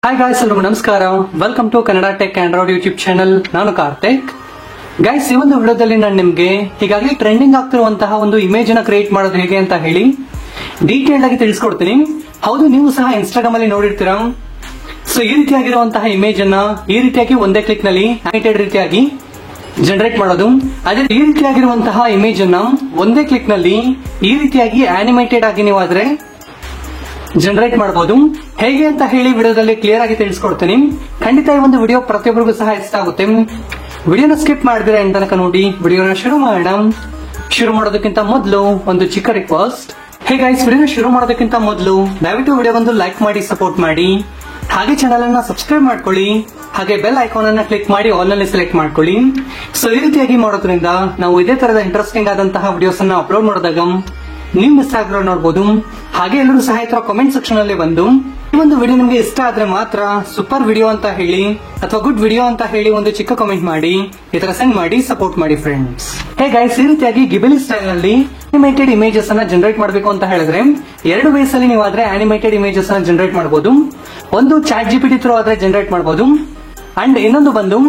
Hi guys, ಎಲ್ರಿಗೂ ನಮಸ್ಕಾರ. Welcome to Kannada tech Android YouTube channel. ನಾನು ಕಾರ್ತಿಕ್. ಗೈಸ್, ಈ ಒಂದು ವಿಡಿಯೋದಲ್ಲಿ ನಾನು ನಿಮ್ಗೆ ಹೀಗಾಗಿ ಟ್ರೆಂಡಿಂಗ್ ಆಗ್ತಿರುವಂತಹ ಒಂದು ಇಮೇಜ್ ಅನ್ನ ಕ್ರಿಯೇಟ್ ಮಾಡೋದು ಹೇಗೆ ಅಂತ ಹೇಳಿ ಡೀಟೇಲ್ ಆಗಿ ತಿಳಿಸ್ಕೊಡ್ತೀನಿ. ಹೌದು, ನೀವು ಸಹ ಇನ್ಸ್ಟಾಗ್ರಾಮ್ ಅಲ್ಲಿ ನೋಡಿರ್ತೀರಾ. ಸೊ ಈ ರೀತಿಯಾಗಿರುವಂತಹ ಇಮೇಜ್ ಅನ್ನ ಈ ರೀತಿಯಾಗಿ ಒಂದೇ ಕ್ಲಿಕ್ ನಲ್ಲಿ ಆನಿಮೇಟೆಡ್ ರೀತಿಯಾಗಿ ಜನರೇಟ್ ಮಾಡೋದು. ಅದೇ ಈ ರೀತಿಯಾಗಿರುವಂತಹ ಇಮೇಜ್ ಅನ್ನ ಒಂದೇ ಕ್ಲಿಕ್ ನಲ್ಲಿ ಈ ರೀತಿಯಾಗಿ ಆನಿಮೇಟೆಡ್ ಆಗಿ ನೀವು ಆದ್ರೆ ಜನರೇಟ್ ಮಾಡಬಹುದು. ಹೇಗೆ ಅಂತ ಹೇಳಿ ವಿಡಿಯೋದಲ್ಲಿ ಕ್ಲಿಯರ್ ಆಗಿ ತಿಳಿಸ್ಕೊಡ್ತೀನಿ. ಖಂಡಿತ ಈ ಒಂದು ವಿಡಿಯೋ ಪ್ರತಿಯೊಬ್ಬರಿಗೂ ಸಹ ಇಷ್ಟ ಆಗುತ್ತೆ. ವಿಡಿಯೋನ ಸ್ಕಿಪ್ ಮಾಡಿದ್ರೆ ಎಂದ ತನಕ ನೋಡಿ. ವಿಡಿಯೋನ ಶುರು ಮಾಡೋಣ. ಶುರು ಮಾಡೋದಕ್ಕಿಂತ ಮೊದಲು ಒಂದು ಚಿಕ್ಕ ರಿಕ್ವೆಸ್ಟ್. ಹೇ ಗೈಸ್, ವಿಡಿಯೋನ ಶುರು ಮಾಡೋದಕ್ಕಿಂತ ಮೊದಲು ದಯವಿಟ್ಟು ವಿಡಿಯೋ ಒಂದು ಲೈಕ್ ಮಾಡಿ ಸಪೋರ್ಟ್ ಮಾಡಿ. ಹಾಗೆ ಚಾನಲ್ ಅನ್ನ ಸಬ್ಸ್ಕ್ರೈಬ್ ಮಾಡ್ಕೊಳ್ಳಿ. ಹಾಗೆ ಬೆಲ್ ಐಕಾನ್ ಅನ್ನ ಕ್ಲಿಕ್ ಮಾಡಿ ಆಲ್ ನಲ್ಲಿ ಸೆಲೆಕ್ಟ್ ಮಾಡ್ಕೊಳ್ಳಿ. ಸೊ ಈ ರೀತಿಯಾಗಿ ಮಾಡೋದ್ರಿಂದ ನಾವು ಇದೇ ತರದ ಇಂಟ್ರೆಸ್ಟಿಂಗ್ ಆದಂತಹ ವಿಡಿಯೋಸ್ ಅನ್ನ ಅಪ್ಲೋಡ್ ಮಾಡಿದಾಗ ನೀವು ಮಿಸ್ ಆಗಿರೋ ನೋಡಬಹುದು. ಹಾಗೆ ಎಲ್ಲರೂ ಸಹ ಕಮೆಂಟ್ ಸೆಕ್ಷನ್ ಅಲ್ಲಿ ಬಂದು ಈ ಒಂದು ವಿಡಿಯೋ ನಿಮ್ಗೆ ಇಷ್ಟ ಆದ್ರೆ ಮಾತ್ರ ಸೂಪರ್ ವಿಡಿಯೋ ಅಂತ ಹೇಳಿ ಅಥವಾ ಗುಡ್ ವಿಡಿಯೋ ಅಂತ ಹೇಳಿ ಒಂದು ಚಿಕ್ಕ ಕಮೆಂಟ್ ಮಾಡಿ ಈ ತರ ಸೆಂಡ್ ಮಾಡಿ ಸಪೋರ್ಟ್ ಮಾಡಿ ಫ್ರೆಂಡ್ಸ್. ಹೇ ಗೈಸ್, ಈ ರೀತಿಯಾಗಿ ಗಿಬೆಲಿ ಸ್ಟೈಲ್ ನಲ್ಲಿ ಅನಿಮೇಟೆಡ್ ಇಮೇಜಸ್ ಅನ್ನ ಜನರೇಟ್ ಮಾಡಬೇಕು ಅಂತ ಹೇಳಿದ್ರೆ ಎರಡು ವೇಸ್ ಅಲ್ಲಿ ನೀವು ಆದ್ರೆ ಅನಿಮೇಟೆಡ್ ಇಮೇಜಸ್ ಅನ್ನ ಜನರೇಟ್ ಮಾಡಬಹುದು. ಒಂದು ಚಾಟ್ ಜಿಪಿಟಿ ಥ್ರೂ ಆದ್ರೆ ಜನರೇಟ್ ಮಾಡಬಹುದು. ಅಂಡ್ ಇನ್ನೊಂದು ಬಂದು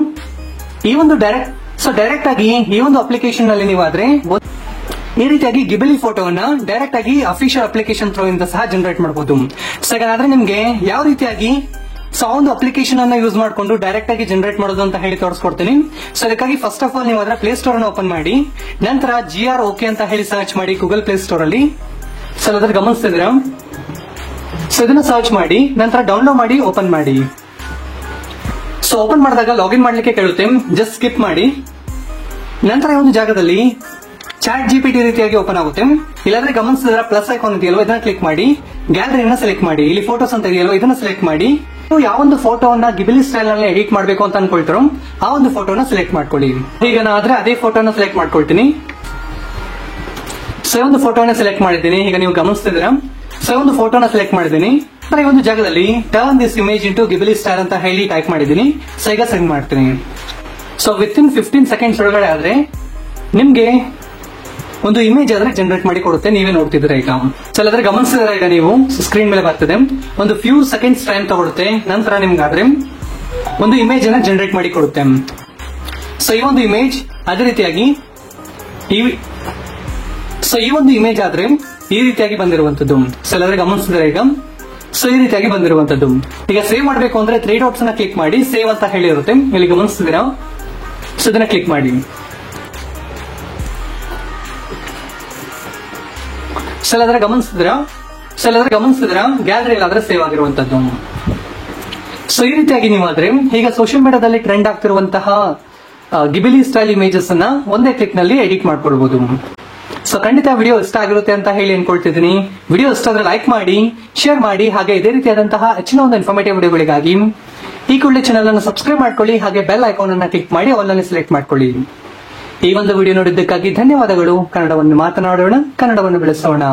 ಈ ಒಂದು ಡೈರೆಕ್ಟ್ ಆಗಿ ಈ ಒಂದು ಅಪ್ಲಿಕೇಶನ್ ನಲ್ಲಿ ನೀವು ಆದ್ರೆ ಈ ರೀತಿಯಾಗಿ ಗಿಬೆಲಿ ಫೋಟೋವನ್ನ ಡೈರೆಕ್ಟ್ ಆಗಿ ಅಫಿಷಿಯಲ್ ಅಪ್ಲಿಕೇಶನ್ ಥ್ರೂ ಇಂದ ಸಹ ಜನರೇಟ್ ಮಾಡಬಹುದು. ಸೊ ಹಾಗಾದ್ರೆ ನಿಮ್ಗೆ ಯಾವ ರೀತಿಯಾಗಿ ಒಂದು ಅಪ್ಲಿಕೇಶನ್ ಅನ್ನ ಯೂಸ್ ಮಾಡಿಕೊಂಡು ಡೈರೆಕ್ಟ್ ಆಗಿ ಜನರೇಟ್ ಮಾಡೋದು ಅಂತ ಹೇಳಿ ತೋರಿಸ್ಕೊಡ್ತೀನಿ. ಸೊ ಅದಕ್ಕಾಗಿ ಫಸ್ಟ್ ಆಫ್ ಆಲ್ ನೀವು ಅದರ ಪ್ಲೇ ಸ್ಟೋರ್ ಅನ್ನು ಓಪನ್ ಮಾಡಿ ನಂತರ GROK ಅಂತ ಹೇಳಿ ಸರ್ಚ್ ಮಾಡಿ ಗೂಗಲ್ ಪ್ಲೇ ಸ್ಟೋರ್ ಅಲ್ಲಿ. ಸೊ ಅದ್ರ ಗಮನಿಸ್ತಿದ್ದೀರಾ. ಸೊ ಇದನ್ನ ಸರ್ಚ್ ಮಾಡಿ ನಂತರ ಡೌನ್ಲೋಡ್ ಮಾಡಿ ಓಪನ್ ಮಾಡಿ. ಸೊ ಓಪನ್ ಮಾಡಿದಾಗ ಲಾಗಿನ್ ಮಾಡ್ಲಿಕ್ಕೆ ಕೇಳುತ್ತೆ, ಜಸ್ಟ್ ಸ್ಕಿಪ್ ಮಾಡಿ. ನಂತರ ಈ ಒಂದು ಜಾಗದಲ್ಲಿ ಚಾಟ್ ಜಿಪಿಟಿ ರೀತಿಯಾಗಿ ಓಪನ್ ಆಗುತ್ತೆ. ಇಲ್ಲಾಂದ್ರೆ ಗಮನಿಸಿದ್ರೆ ಪ್ಲಸ್ ಐಕಾನ್ ಇದೆಯಲ್ವ, ಇದನ್ನ ಕ್ಲಿಕ್ ಮಾಡಿ ಗ್ಯಾಲರಿಯನ್ನ ಸೆಲೆಕ್ಟ್ ಮಾಡಿ. ಇಲ್ಲಿ ಫೋಟೋಸ್ ಅಂತ ಇದೆಯಲ್ವ, ಇದನ್ನ ಸೆಲೆಕ್ಟ್ ಮಾಡಿ. ನೀವು ಯಾವ ಒಂದು ಫೋಟೋವನ್ನ ಗಿಬೆಲಿ ಸ್ಟೈಲ್ ನಲ್ಲಿ ಎಡಿಟ್ ಮಾಡಬೇಕು ಅಂತ ಅನ್ಕೊಳ್ತಾರೋ ಆ ಒಂದು ಫೋಟೋನ ಸೆಲೆಕ್ಟ್ ಮಾಡ್ಕೊಳ್ಳಿ. ಈಗ ನಾನು ಆದ್ರೆ ಅದೇ ಫೋಟೋನ ಸೆಲೆಕ್ಟ್ ಮಾಡ್ಕೊಳ್ತೀನಿ. ಸೊ ಒಂದು ಫೋಟೋನ ಸೆಲೆಕ್ಟ್ ಮಾಡಿದ್ದೀನಿ. ಈಗ ನೀವು ಗಮನಿಸ್ತಿದ್ದೀರಾ. ಸೊ ಒಂದು ಫೋಟೋನ ಸೆಲೆಕ್ಟ್ ಮಾಡಿದ್ದೀನಿ. ಈ ಒಂದು ಜಾಗದಲ್ಲಿ turn this image into Ghibli style ಅಂತ ಹೇಳಿ ಟೈಪ್ ಮಾಡಿದ್ದೀನಿ. ಸೊ ಈಗ ಸೆಂಡ್ ಮಾಡ್ತೀನಿ. ಸೊ ವಿತಿನ್ 15 ಸೆಕೆಂಡ್ಸ್ ಒಳಗಡೆ ಆದ್ರೆ ನಿಮ್ಗೆ ಒಂದು ಇಮೇಜ್ ಆದ್ರೆ ಜನರೇಟ್ ಮಾಡಿ ಕೊಡುತ್ತೆ. ನೀವೇ ನೋಡ್ತಿದ್ರೆ ಈಗ. ಸೊ ಅಲ್ಲಾದ್ರೆ ಗಮನಿಸಿದ್ರೆ ಈಗ ನೀವು ಸ್ಕ್ರೀನ್ ಮೇಲೆ ಬರ್ತದೆ. ಒಂದು ಫ್ಯೂ ಸೆಕೆಂಡ್ಸ್ ಟೈಮ್ ತಗೊಳುತ್ತೆ. ನಂತರ ನಿಮ್ಗಾದ್ರೆ ಒಂದು ಇಮೇಜ್ ಅನ್ನ ಜನರೇಟ್ ಮಾಡಿ ಕೊಡುತ್ತೆ. ಸೊ ಈ ಒಂದು ಇಮೇಜ್ ಅದೇ ರೀತಿಯಾಗಿ ಈ ಒಂದು ಇಮೇಜ್ ಆದ್ರೆ ಈ ರೀತಿಯಾಗಿ ಬಂದಿರುವಂತದ್ದು. ಸೊ ಅಲ್ಲಾದ್ರೆ ಗಮನಿಸಿದ್ರೆ ಈಗ ಸೊ ಈ ರೀತಿಯಾಗಿ ಬಂದಿರುವಂತದ್ದು. ಈಗ ಸೇವ್ ಮಾಡಬೇಕು ಅಂದ್ರೆ 3 ಡಾಟ್ಸ್ ಅನ್ನ ಕ್ಲಿಕ್ ಮಾಡಿ ಸೇವ್ ಅಂತ ಹೇಳಿರುತ್ತೆ. ಇಲ್ಲಿ ಗಮನಿಸ್ತಿದ್ದೀರಾ. ಸೊ ಇದನ್ನ ಕ್ಲಿಕ್ ಮಾಡಿ. ಎಲ್ಲಾದ್ರೆ ಗಮನಿಸಿದ್ರ ಗ್ಯಾಲರಿ ಆದ್ರೆ ಸೇವ್ ಆಗಿರುವಂತದ್ದು. ಸೊ ಈ ರೀತಿಯಾಗಿ ನೀವು ಆದ್ರೆ ಈಗ ಸೋಷಿಯಲ್ ಮೀಡಿಯಾದಲ್ಲಿ ಟ್ರೆಂಡ್ ಆಗ್ತಿರುವಂತಹ ಗಿಬೆಲಿ ಸ್ಟೈಲ್ ಇಮೇಜಸ್ ಅನ್ನ ಒಂದೇ ಕ್ಲಿಕ್ ನಲ್ಲಿ ಎಡಿಟ್ ಮಾಡ್ಕೊಳ್ಬಹುದು. ಸೊ ಖಂಡಿತ ವಿಡಿಯೋ ಇಷ್ಟ ಆಗಿರುತ್ತೆ ಅಂತ ಹೇಳಿ ಅನ್ಕೊಳ್ತಿದ್ದೀನಿ. ವಿಡಿಯೋ ಇಷ್ಟ ಆದ್ರೆ ಲೈಕ್ ಮಾಡಿ, ಶೇರ್ ಮಾಡಿ. ಹಾಗೆ ಇದೇ ರೀತಿಯಾದಂತಹ ಹೆಚ್ಚಿನ ಒಂದು ಇನ್ಫಾರ್ಮೇಟಿವ್ ವಿಡಿಯೋಗಳಿಗಾಗಿ ಈ ಕೂಡಲೇ ಚಾನಲ್ ಅನ್ನು ಸಬ್ಸ್ಕ್ರೈಬ್ ಮಾಡ್ಕೊಳ್ಳಿ. ಹಾಗೆ ಬೆಲ್ ಐಕಾನ್ ಅನ್ನ ಕ್ಲಿಕ್ ಮಾಡಿ ಆಲ್ ಅನ್ನು ಸೆಲೆಕ್ಟ್ ಮಾಡ್ಕೊಳ್ಳಿ. ಈ ಒಂದು ವಿಡಿಯೋ ನೋಡಿದ್ದಕ್ಕಾಗಿ ಧನ್ಯವಾದಗಳು. ಕನ್ನಡವನ್ನು ಮಾತನಾಡೋಣ, ಕನ್ನಡವನ್ನು ಬೆಳೆಸೋಣ.